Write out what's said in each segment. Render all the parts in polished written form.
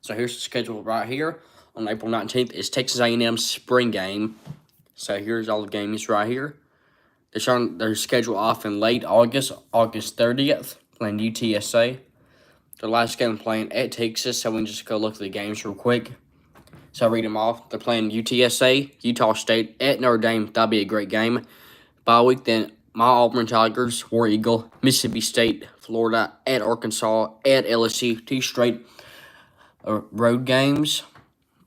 So here's the schedule right here. On April 19th is Texas A&M spring game. So here's all the games right here. They're starting their schedule off in late August, August 30th, playing UTSA. Their last game playing at Texas, so we can just go look at the games real quick. So I'll read them off. They're playing UTSA, Utah State, at Notre Dame. That'll be a great game. Bye week, then my Auburn Tigers, War Eagle, Mississippi State, Florida, at Arkansas, at LSU. Two straight road games.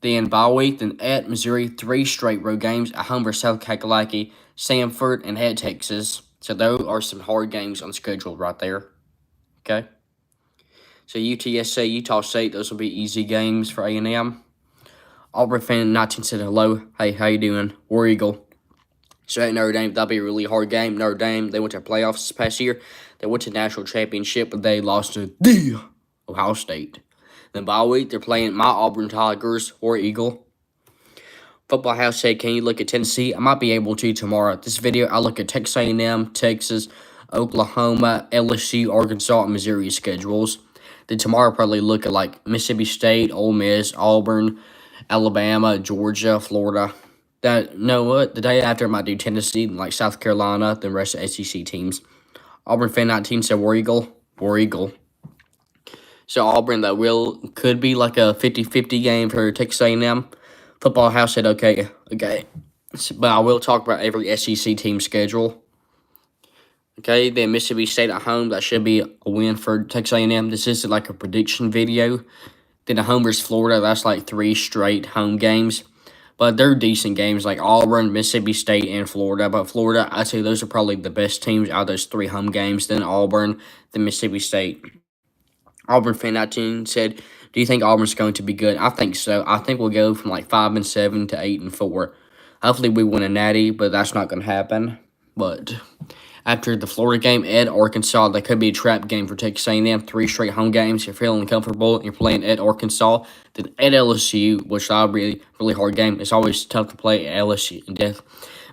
Then bye week, then at Missouri, three straight road games at home versus South Kakalaki, Samford, and at Texas. So those are some hard games on schedule right there. Okay. So UTSA, Utah State, those will be easy games for A&M. Auburn fan 19 said hello. Hey, how you doing? War Eagle. So at Notre Dame, that'll be a really hard game. Notre Dame, they went to playoffs this past year. They went to national championship, but they lost to the Ohio State. Then bye week, they're playing my Auburn Tigers, War Eagle. Football House said, can you look at Tennessee? I might be able to tomorrow. This video, I'll look at Texas A&M, Texas, Oklahoma, LSU, Arkansas, and Missouri schedules. Then tomorrow, I'll probably look at like Mississippi State, Ole Miss, Auburn, Alabama, Georgia, Florida. The day after, I might do Tennessee, like South Carolina, the rest of SEC teams. Auburn fan 19 said War Eagle. War Eagle. So Auburn, that could be like a 50-50 game for Texas A&M. Football House said okay. But I will talk about every SEC team schedule. Okay, then Mississippi State at home. That should be a win for Texas A&M. This isn't like a prediction video. Then the home versus Florida. That's like three straight home games. But they're decent games like Auburn, Mississippi State, and Florida. But Florida, I'd say those are probably the best teams out of those three home games. Then Auburn, then Mississippi State. Auburn fan 19 said, do you think Auburn's going to be good? I think so. I think we'll go from like 5-7 to 8-4. Hopefully we win a natty, but that's not going to happen. But after the Florida game at Arkansas, that could be a trap game for Texas A&M. Three straight home games. You're feeling comfortable. And you're playing at Arkansas. Then at LSU, which that'll be a really hard game. It's always tough to play at LSU in Death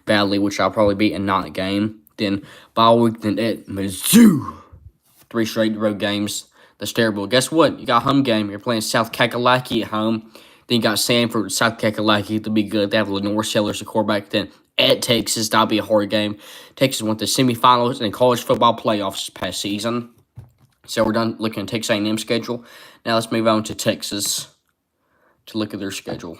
Valley, which I'll probably be a not game. Then bye week, then at Mizzou. Three straight road games. That's terrible. Guess what? You got a home game. You're playing South Kakalaki at home. Then you got Samford, South Kakalaki to be good. They have Lenore Sellers, the quarterback. Then at Texas, that'll be a hard game. Texas went to semifinals in college football playoffs this past season. So we're done looking at Texas A&M schedule. Now let's move on to Texas to look at their schedule.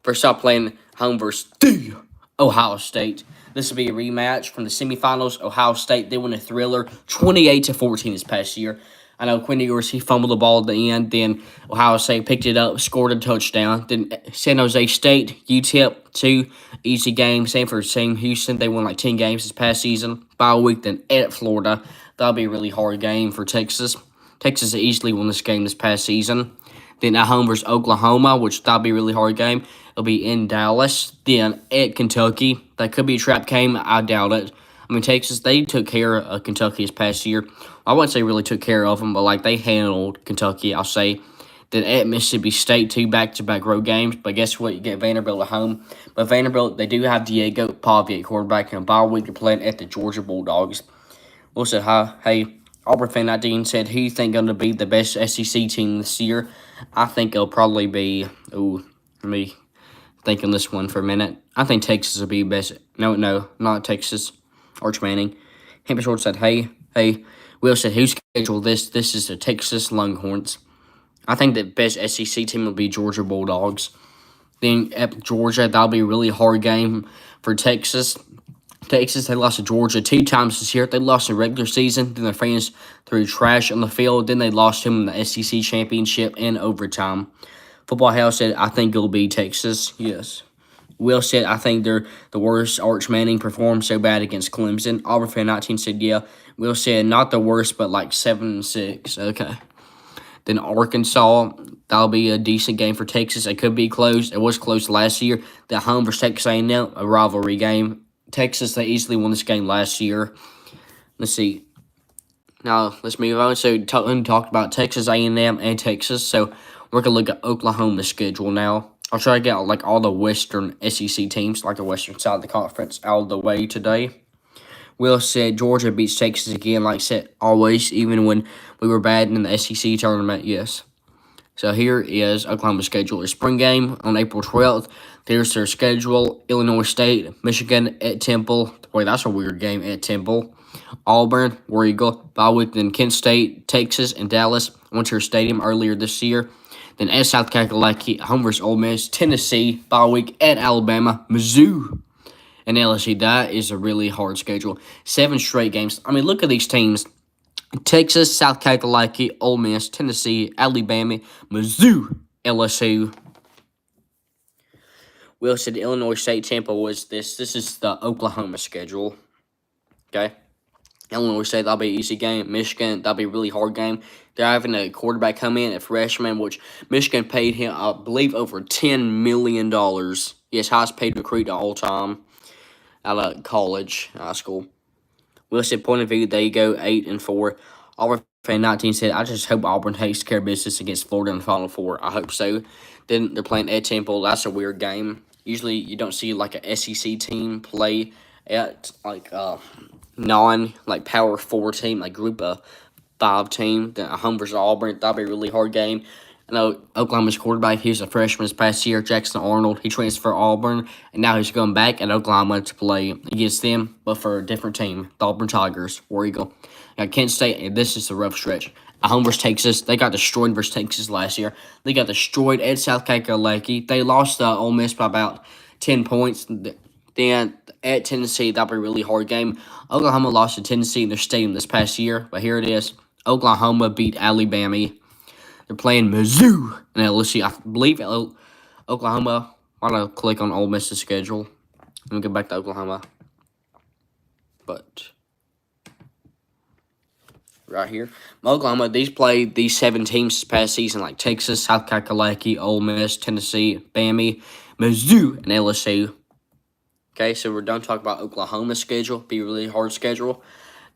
First up, playing home versus the Ohio State. This will be a rematch from the semifinals. Ohio State, they won a thriller 28-14 this past year. I know Quinn Ewers, he fumbled the ball at the end. Then Ohio State picked it up, scored a touchdown. Then San Jose State, UTEP, two easy games. Same for Sam Houston. They won like 10 games this past season. Bye week, then at Florida. That'll be a really hard game for Texas. Texas easily won this game this past season. Then at home versus Oklahoma, which that'll be a really hard game. It'll be in Dallas. Then at Kentucky. That could be a trap game. I doubt it. I mean, Texas, they took care of Kentucky this past year. I wouldn't say really took care of them, but like they handled Kentucky, I'll say. Then at Mississippi State, two back-to-back road games. But guess what? You get Vanderbilt at home. But Vanderbilt, they do have Diego Pavia, quarterback, and bye week they're playing at the Georgia Bulldogs. We'll say hi. Hey, Auburn fan 19 said, who you think going to be the best SEC team this year? I think it'll probably be, let me think on this one for a minute. I think Texas will be best. No, not Texas. Arch Manning. Hampton Short said, hey. Will said, who scheduled this? This is the Texas Longhorns. I think the best SEC team will be Georgia Bulldogs. Then at Georgia, that'll be a really hard game for Texas. Texas, they lost to Georgia 2 times this year. They lost in the regular season. Then their fans threw trash on the field. Then they lost him in the SEC championship in overtime. Football House said, I think it'll be Texas. Yes. Will said, I think they're the worst. Arch Manning performed so bad against Clemson. Auburn fan 19 said, yeah. Will said, not the worst, but like 7-6. Okay. Then Arkansas, that'll be a decent game for Texas. It could be close. It was close last year. The home versus Texas A&M, a rivalry game. Texas, they easily won this game last year. Let's see. Now, let's move on. So, talked about Texas A&M and Texas. So, we're going to look at Oklahoma's schedule now. I'll try to get like all the Western SEC teams, like the Western side of the conference, out of the way today. Will said Georgia beats Texas again, like I said, always, even when we were bad in the SEC tournament, yes. So here is Oklahoma's schedule. A spring game on April 12th. There's their schedule. Illinois State, Michigan at Temple. Wait, that's a weird game at Temple. Auburn, War Eagle, bye week. Then Kent State, Texas, and Dallas. Went to their stadium earlier this year. Then at South Carolina, home versus Ole Miss, Tennessee, bye week at Alabama, Mizzou, and LSU. That is a really hard schedule. 7 straight games. I mean, look at these teams. Texas, South Carolina, Ole Miss, Tennessee, Alabama, Mizzou, LSU. Will said Illinois State, Tampa was this. This is the Oklahoma schedule. Okay. Illinois State, that'll be an easy game. Michigan, that'll be a really hard game. They're having a quarterback come in, a freshman, which Michigan paid him, I believe, over $10 million. Yes, highest paid recruit of all time out of college, high school. Will said, point of view, they go 8-4. Auburn fan 19 said, I just hope Auburn takes care of business against Florida in the Final Four. I hope so. Then they're playing at Temple. That's a weird game. Usually you don't see like a SEC team play at like Power 4 team, like Group of 5 team. Then a home versus Auburn. That'll be a really hard game. I know Oklahoma's quarterback, he was a freshman this past year, Jackson Arnold. He transferred to Auburn, and now he's going back at Oklahoma to play against them, but for a different team, the Auburn Tigers, War Eagle. Now, Kent State, and this is a rough stretch. At home versus Texas, they got destroyed versus Texas last year. They got destroyed at South Carolina. They lost Ole Miss by about 10 points. Then at Tennessee, that'll be a really hard game. Oklahoma lost to Tennessee in their stadium this past year, but here it is. Oklahoma beat Alabama. They're playing Mizzou and LSU. I believe Oklahoma. I'm going to click on Ole Miss's schedule. Let me get back to Oklahoma. But right here, Oklahoma, these played these 7 teams this past season, like Texas, South Carolina, Ole Miss, Tennessee, Bama, Mizzou, and LSU. Okay, so we're done talking about Oklahoma's schedule. Be a really hard schedule.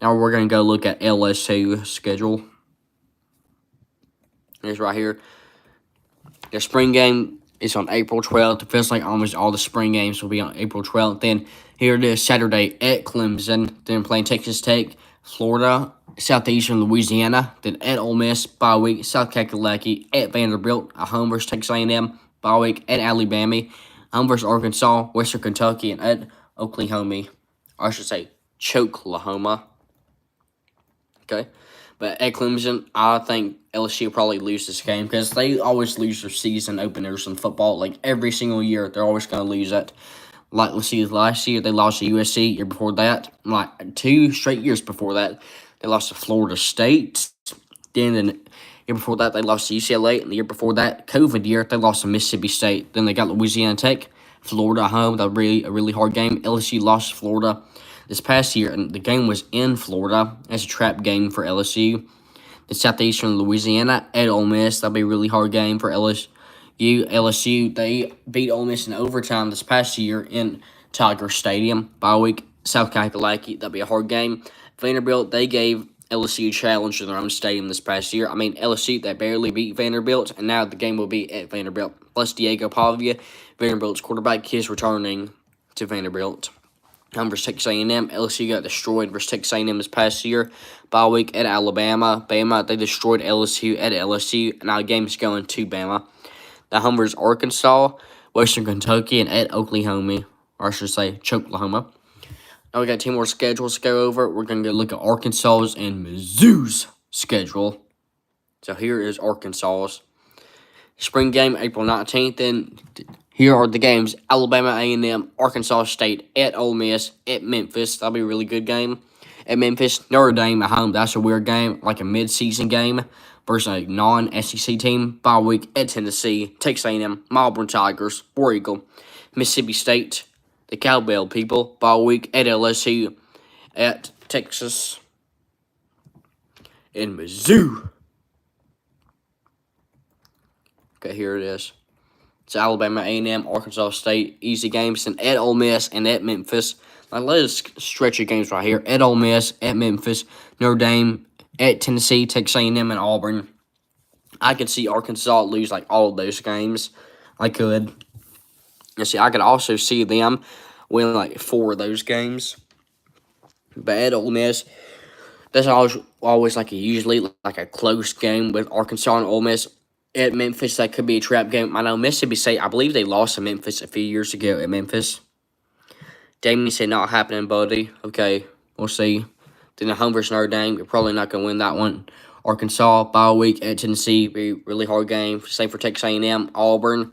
Now we're going to go look at LSU's schedule. It's right here. The spring game is on April 12th. It feels like almost all the spring games will be on April 12th. Then here it is Saturday at Clemson. Then playing Texas Tech, Florida, Southeastern Louisiana. Then at Ole Miss, bye week, South Carolina, at Vanderbilt, a home versus Texas A&M, bye week, at Alabama, home versus Arkansas, Western Kentucky, and at Oklahoma. Or I should say Choklahoma. Okay. But at Clemson, I think LSU will probably lose this game because they always lose their season openers in football. Like, every single year, they're always going to lose it. Like, let's see, last year, they lost to USC. Year before that, like, 2 straight years before that, they lost to Florida State. Then, the year before that, they lost to UCLA. And the year before that, COVID year, they lost to Mississippi State. Then they got Louisiana Tech, Florida home. That was a really hard game. LSU lost to Florida this past year, and the game was in Florida as a trap game for LSU. The Southeastern Louisiana at Ole Miss, that'll be a really hard game for LSU. LSU, they beat Ole Miss in overtime this past year in Tiger Stadium. Bye week, South Carolina, that'll be a hard game. Vanderbilt, they gave LSU a challenge in their own stadium this past year. I mean, LSU, they barely beat Vanderbilt, and now the game will be at Vanderbilt. Plus, Diego Pavia, Vanderbilt's quarterback, is returning to Vanderbilt. Versus Texas A&M. LSU got destroyed versus Texas A&M this past year. Bye week at Alabama. Bama, they destroyed LSU at LSU. And now the game is going to Bama. The home versus Arkansas, Western Kentucky, and at Oklahoma. Or I should say, Choklahoma. Now we got 2 more schedules to go over. We're going to go look at Arkansas's and Mizzou's schedule. So here is Arkansas's. Spring game, April 19th. And here are the games: Alabama A&M, Arkansas State, at Ole Miss, at Memphis. That'll be a really good game. At Memphis, Notre Dame at home. That's a weird game, like a mid-season game versus a non-SEC team. Bye week at Tennessee, Texas A&M, Auburn Tigers, War Eagle, Mississippi State, the Cowbell people. Bye week at LSU, at Texas, and Mizzou. Okay, here it is. It's Alabama A&M, Arkansas State, easy games, and at Ole Miss and at Memphis. Now, let's stretch your games right here. At Ole Miss, at Memphis, Notre Dame, at Tennessee, Texas A&M, and Auburn. I could see Arkansas lose like all of those games. I could. You see, I could also see them win like 4 of those games. But at Ole Miss, that's always like usually like a close game with Arkansas and Ole Miss. at Memphis. That could be a trap game. I know Mississippi State, I believe they lost to Memphis a few years ago at Memphis. Damien said not happening, buddy. Okay, we'll see. Then the home versus Notre Dame, you're probably not going to win that one. Arkansas, bye week at Tennessee, be really hard game. Same for Texas A&M, Auburn.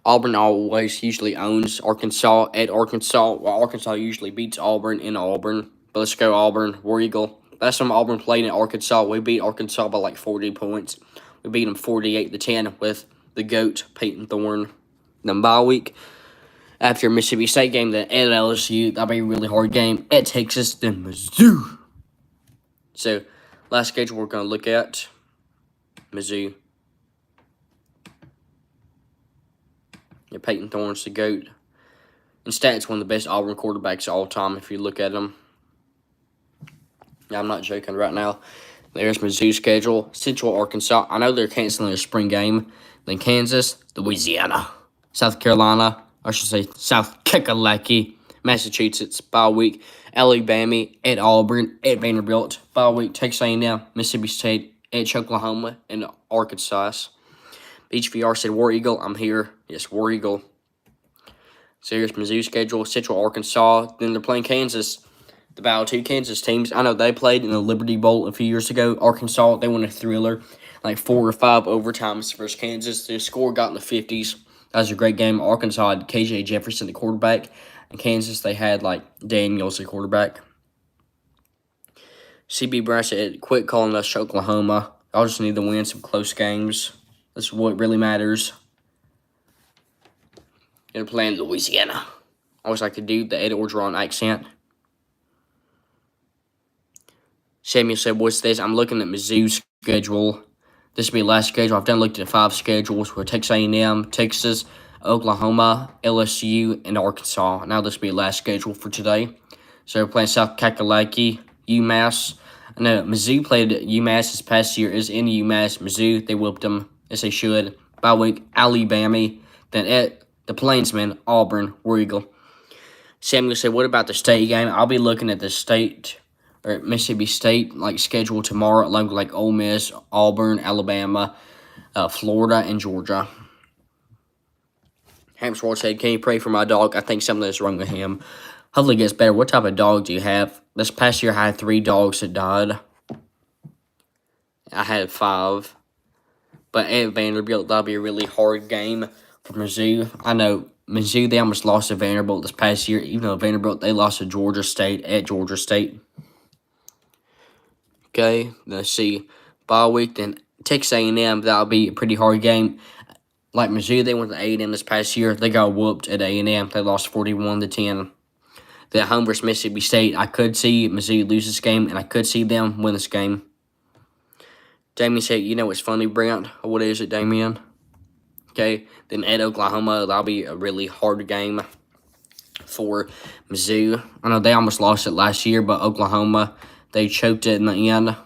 Auburn always usually owns Arkansas at Arkansas. Well, Arkansas usually beats Auburn in Auburn. But let's go Auburn, War Eagle. Last time Auburn played in Arkansas, we beat Arkansas by like 40 points. We beat them 48-10 with the GOAT, Peyton Thorne. Then bye week, after Mississippi State game, then at LSU, that'll be a really hard game. At Texas, then Mizzou. So, last schedule we're going to look at, Mizzou. Yeah, Peyton Thorne's the GOAT. In stats, one of the best Auburn quarterbacks of all time if you look at him. Yeah, I'm not joking right now. There's Mizzou's schedule. Central Arkansas. I know they're canceling their spring game. Then Kansas, Louisiana, South Carolina, I should say South Kakalaki, Massachusetts, bye week. Alabama, at Auburn, at Vanderbilt, bye week. Texas A&M, Mississippi State, at Oklahoma, and Arkansas. Beach VR said War Eagle. I'm here. Yes, War Eagle. So here's Mizzou's schedule. Central Arkansas. Then they're playing Kansas. The battle of two Kansas teams. I know they played in the Liberty Bowl a few years ago. Arkansas, they won a thriller, like 4 or 5 overtimes versus Kansas. The score got in the 50s. That was a great game. Arkansas had KJ Jefferson, the quarterback. And Kansas, they had like Daniels, the quarterback. CB Brown said, quit calling us Oklahoma. Y'all just need to win some close games. That's what really matters. They're playing Louisiana. I always like to do the Ed Orgeron accent. Samuel said, what's this? I'm looking at Mizzou's schedule. This will be the last schedule. I've done looked at 5 schedules for Texas A&M, Texas, Oklahoma, LSU, and Arkansas. Now this will be the last schedule for today. So we're playing South Kakalaki, UMass. I know Mizzou played UMass this past year. Is in UMass. Mizzou, they whooped them, as they should. Bye week, Alabama. Then at the Plainsmen, Auburn, War Eagle. Samuel said, what about the state game? I'll be looking at the state or Mississippi State like schedule tomorrow, along with like Ole Miss, Auburn, Alabama, Florida, and Georgia. Hamsworth said, can you pray for my dog? I think something is wrong with him. Hopefully it gets better. What type of dog do you have? This past year I had 3 dogs that died. I had 5. But at Vanderbilt, that'll be a really hard game for Mizzou. I know Mizzou, they almost lost to Vanderbilt this past year, even though Vanderbilt, they lost to Georgia State at Georgia State. Okay, let's see. Bye week, then Texas A&M, that'll be a pretty hard game. Like Mizzou, they went to A&M this past year. They got whooped at A&M. They lost 41-10. The home versus Mississippi State, I could see Mizzou lose this game, and I could see them win this game. Damien said, you know what's funny, Brent? What is it, Damien? Okay, then at Oklahoma, that'll be a really hard game for Mizzou. I know they almost lost it last year, but Oklahoma, they choked it in the end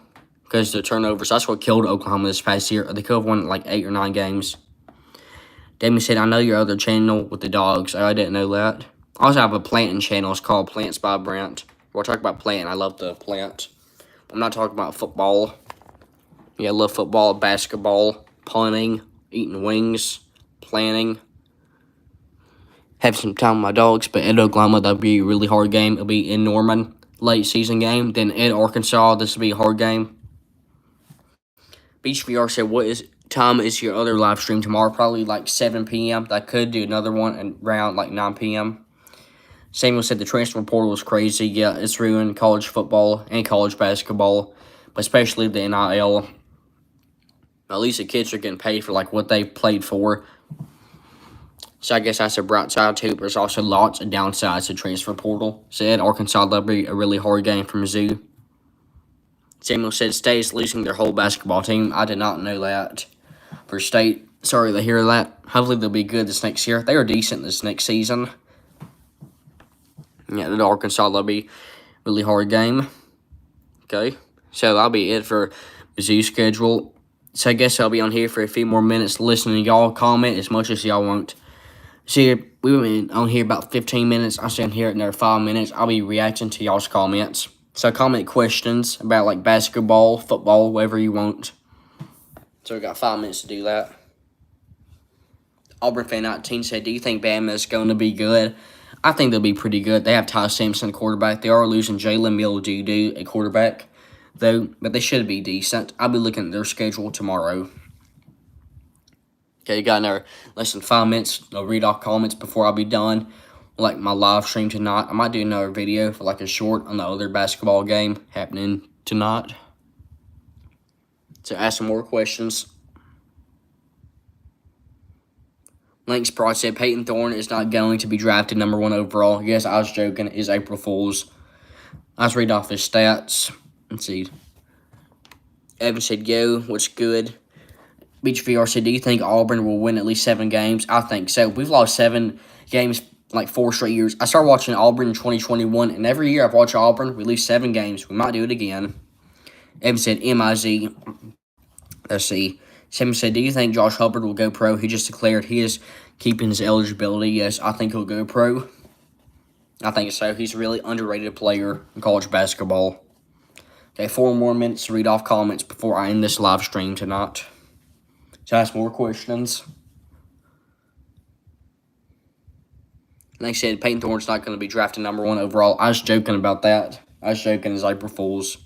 because of the turnovers. That's what killed Oklahoma this past year. They could have won like 8 or 9 games. Damien said, I know your other channel with the dogs. I didn't know that. I also have a planting channel. It's called Plants by Brent. We'll talk about planting. I love the plant. I'm not talking about football. Yeah, I love football, basketball, punting, eating wings, planting. Have some time with my dogs, but at Oklahoma, that'll be a really hard game. It'll be in Norman, late season game. Then at Arkansas, this will be a hard game. Beach VR said, what time is your other live stream tomorrow? Probably like 7 p.m. I could do another one around like 9 p.m. Samuel said the transfer portal was crazy. Yeah, it's ruined college football and college basketball, but especially the NIL. At least the kids are getting paid for like what they played for. So I guess that's a bright side too, but there's also lots of downsides to transfer portal. So at Arkansas, that'll be a really hard game for Mizzou. Samuel said State is losing their whole basketball team. I did not know that. For State, sorry to hear that. Hopefully they'll be good this next year. They are decent this next season. Yeah, at Arkansas, that'll be a really hard game. Okay, so that'll be it for Mizzou's schedule. So I guess I'll be on here for a few more minutes listening to y'all comment as much as y'all want. See, we've been on here about 15 minutes. I'll stay on here another 5 minutes. I'll be reacting to y'all's comments. So comment questions about like basketball, football, whatever you want. So we got 5 minutes to do that. Auburn fan 19 said, do you think Bama is going to be good? I think they'll be pretty good. They have Ty Simpson, quarterback. They are losing Jalen Mildew, a quarterback, though, but they should be decent. I'll be looking at their schedule tomorrow. Okay, you got another less than 5 minutes. I'll read off comments before I'll be done. Like my live stream tonight. I might do another video for like a short on the other basketball game happening tonight. So ask some more questions. Links Broad said Peyton Thorne is not going to be drafted #1 overall. Yes, I was joking. It's April Fool's. Let's read off his stats. Let's see. Evan said, yo, what's good? Beach VR said, do you think Auburn will win at least 7 games? I think so. We've lost 7 games like 4 straight years. I started watching Auburn in 2021, and every year I've watched Auburn. We lose 7 games. We might do it again. Evan said, MIZ. Let's see. Sam said, do you think Josh Hubbard will go pro? He just declared he is keeping his eligibility. Yes, I think he'll go pro. I think so. He's a really underrated player in college basketball. Okay, 4 more minutes to read off comments before I end this live stream tonight. So ask more questions. Like I said, Peyton Thorne's not going to be drafted #1 overall. I was joking about that. I was joking as April Fool's.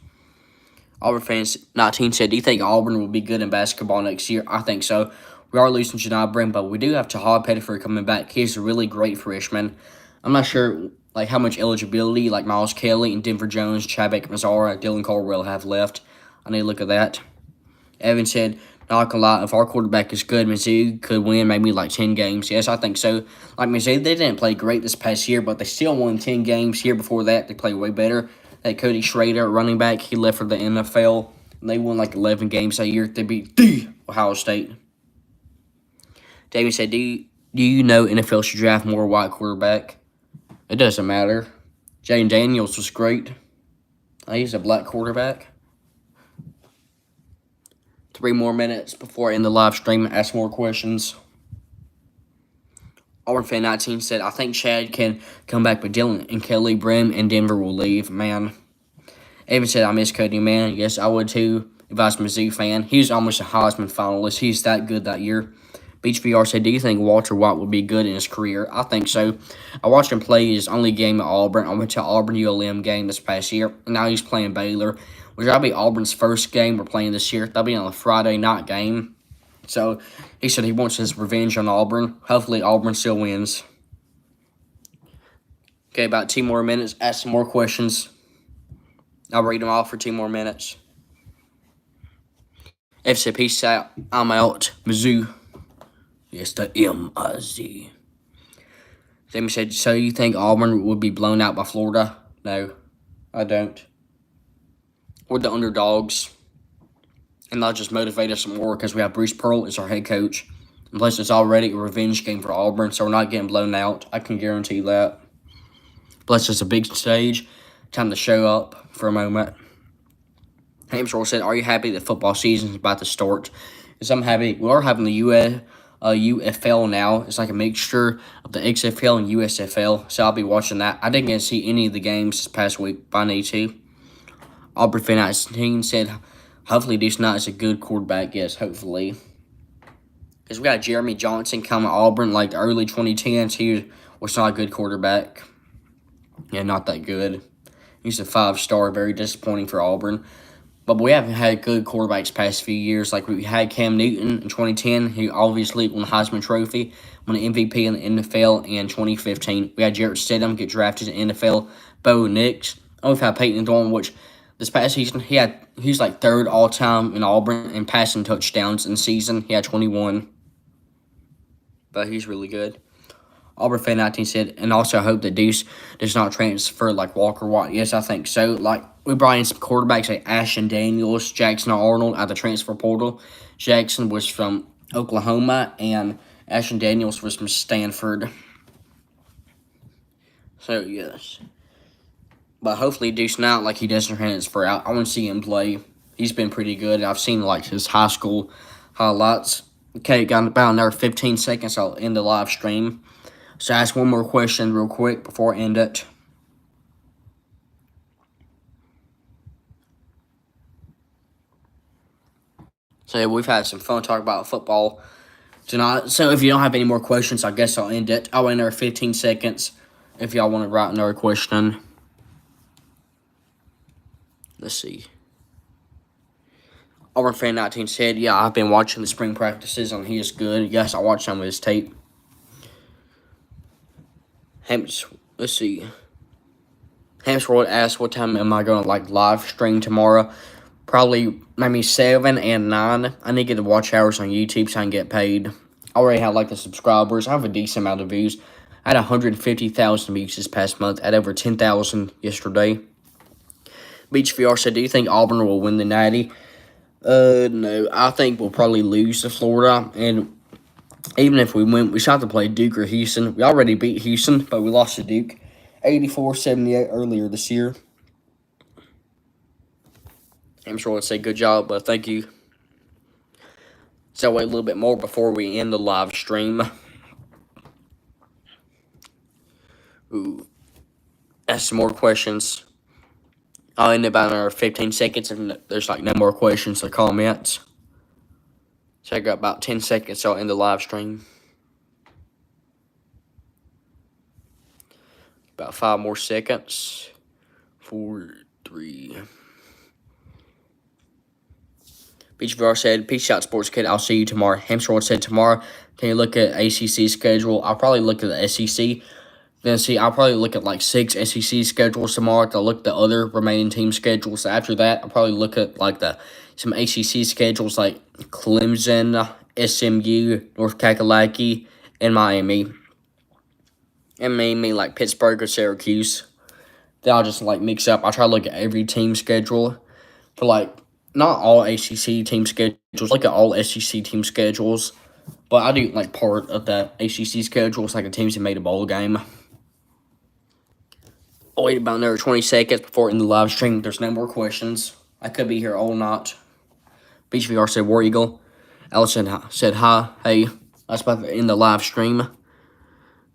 Auburn fans 19 said, do you think Auburn will be good in basketball next year? I think so. We are losing Janai Brim, but we do have Tahad Pettiford coming back. He's a really great freshman. I'm not sure like how much eligibility like Miles Kelly and Denver Jones, Chabak Mazzara, Dylan Caldwell have left. I need to look at that. Evan said, not gonna lie, if our quarterback is good, Mizzou could win maybe like 10 games. Yes, I think so. Like Mizzou, they didn't play great this past year, but they still won 10 games. Here before that, they played way better. That Cody Schrader, running back, he left for the NFL. And they won like 11 games that year. They beat the Ohio State. David said, do you know NFL should draft more white quarterback? It doesn't matter. Jayden Daniels was great. He's a black quarterback. 3 more minutes before I end the live stream. Ask more questions. Auburn fan 19 said, I think Chad can come back, but Dylan and Kelly Brim and Denver will leave. Man. Evan said, I miss Cody, man. Yes, I would too if I was a Mizzou fan. He was almost a Heisman finalist. He's that good that year. Beach VR said, do you think Walter White will be good in his career? I think so. I watched him play his only game at Auburn. I went to Auburn ULM game this past year, and now he's playing Baylor, which that'll be Auburn's first game we're playing this year. That'll be on a Friday night game. So he said he wants his revenge on Auburn. Hopefully Auburn still wins. Okay, about 2 more minutes. Ask some more questions. I'll read them off for 2 more minutes. F said, peace out. I'm out. Mizzou. Yes, the M-I-Z. Jamie said, so you think Auburn would be blown out by Florida? No, I don't. We're the underdogs. And that'll just motivate us some more because we have Bruce Pearl as our head coach. And plus, it's already a revenge game for Auburn, so we're not getting blown out. I can guarantee that. Plus, it's a big stage. Time to show up for a moment. Hamshaw said, are you happy that football season is about to start? Yes, I'm happy. We are having the UFL now. It's like a mixture of the XFL and USFL, so I'll be watching that. I didn't get to see any of the games this past week, but I need to. Auburn fan 19 said, hopefully Deuce Knight is a good quarterback. Yes, hopefully. Because we got Jeremy Johnson coming to Auburn like the early 2010s. He was not a good quarterback. Yeah, not that good. He's a 5-star, very disappointing for Auburn. But we haven't had good quarterbacks past few years. Like we had Cam Newton in 2010. He obviously won the Heisman Trophy, won the MVP in the NFL in 2015. We had Jarrett Stidham get drafted in the NFL. Bo Nix. And we've had Peyton Thorne, which this past season he's like 3rd all-time in Auburn in passing touchdowns in the season. He had 21. But he's really good. Auburn fan 19 said, and also I hope that Deuce does not transfer like Walker White. Yes, I think so. Like, we brought in some quarterbacks like Ashton Daniels, Jackson Arnold out of the transfer portal. Jackson was from Oklahoma, and Ashton Daniels was from Stanford. So, yes. But hopefully Deuce Knight, like, he doesn't transfer out. I want to see him play. He's been pretty good. I've seen, like, his high school highlights. Okay, got about another 15 seconds. I'll end the live stream. So ask one more question real quick before I end it. So yeah, we've had some fun talking about football. tonight. So if you don't have any more questions, I guess I'll end it. I'll end our 15 seconds if y'all want to write another question. Let's see. Auburn Fan 19 said, yeah, I've been watching the spring practices and he is good. Yes, I watched some of his tape. Let's see. Hamsworld asked, what time am I going to live stream tomorrow? Probably maybe 7 and 9. I need to get the watch hours on YouTube so I can get paid. I already have the subscribers. I have a decent amount of views. I had 150,000 views this past month. I had over 10,000 yesterday. Beach VR said, do you think Auburn will win the Natty? No. I think we'll probably lose to Florida. And even if we win, we still have to play Duke or Houston. We already beat Houston, but we lost to Duke 84-78 earlier this year. I'm sure I'd say good job, but thank you. So wait a little bit more before we end the live stream. Ooh. Ask some more questions. I'll end about another 15 seconds if there's no more questions or comments. So I got about 10 seconds, so I'll end the live stream. About 5 more seconds. 4, 3. Beach VR said, peace out, sports kid. I'll see you tomorrow. Hamster said, tomorrow, can you look at ACC schedule? I'll probably look at the SEC. Then see, I'll probably look at 6 SEC schedules tomorrow. I'll look at the other remaining team schedules. After that, I'll probably look at some ACC schedules like Clemson, SMU, North Kakalaki, and Miami. And maybe Pittsburgh or Syracuse. Then I'll just mix up. I'll try to look at every team schedule for not all ACC team schedules. Look at all SEC team schedules. But I do part of the ACC schedules, the teams that made a bowl game. I'll wait about another 20 seconds before in the live stream. There's no more questions. I could be here all night. Beach VR said, War Eagle. Allison said, hi. Hey, that's about to end the live stream.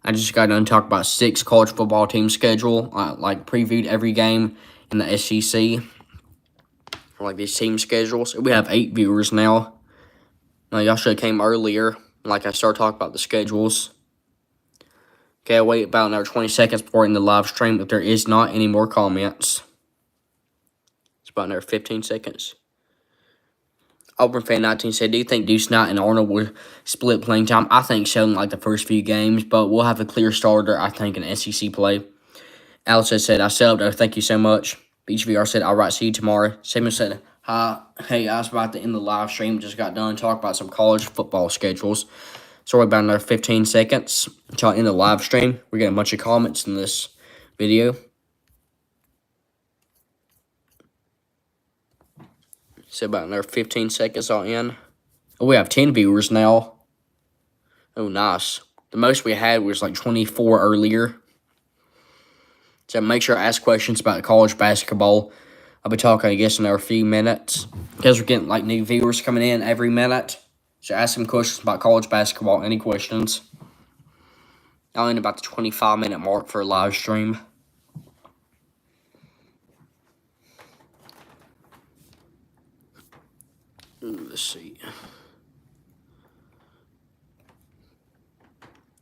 I just got done talking about 6 college football team schedule. I previewed every game in the SEC. For these team schedules. We have 8 viewers now. Y'all should have came earlier. I started talking about the schedules. Okay, I'll wait about another 20 seconds before in the live stream if there is not any more comments. It's about another 15 seconds. Auburn Fan 19 said, do you think Deuce Knight and Arnold will split playing time? I think so in the first few games, but we'll have a clear starter, I think, in SEC play. Alice said, I subbed. Thank you so much. Beach VR said, all right, see you tomorrow. Samuel said, hi. Hey, I was about to end the live stream. Just got done talking about some college football schedules. So about another 15 seconds until I end the live stream. We're getting a bunch of comments in this video. So about another 15 seconds I'll end. Oh, we have 10 viewers now. Oh, nice. The most we had was 24 earlier. So make sure I ask questions about college basketball. I'll be talking, I guess, in a few minutes. Because we're getting new viewers coming in every minute. So ask some questions about college basketball. Any questions? I'll end about the 25-minute mark for a live stream. Let's see.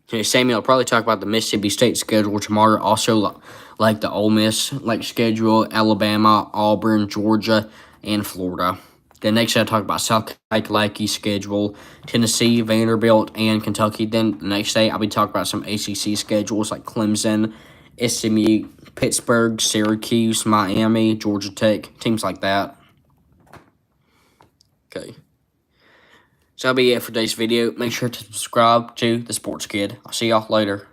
Okay, Samuel will probably talk about the Mississippi State schedule tomorrow. Also, the Ole Miss schedule, Alabama, Auburn, Georgia, and Florida. Then next, I'll talk about South Kakalaki schedule, Tennessee, Vanderbilt, and Kentucky. Then the next day, I'll be talking about some ACC schedules like Clemson, SMU, Pittsburgh, Syracuse, Miami, Georgia Tech, teams like that. Okay. So that'll be it for today's video. Make sure to subscribe to The Sports Kid. I'll see y'all later.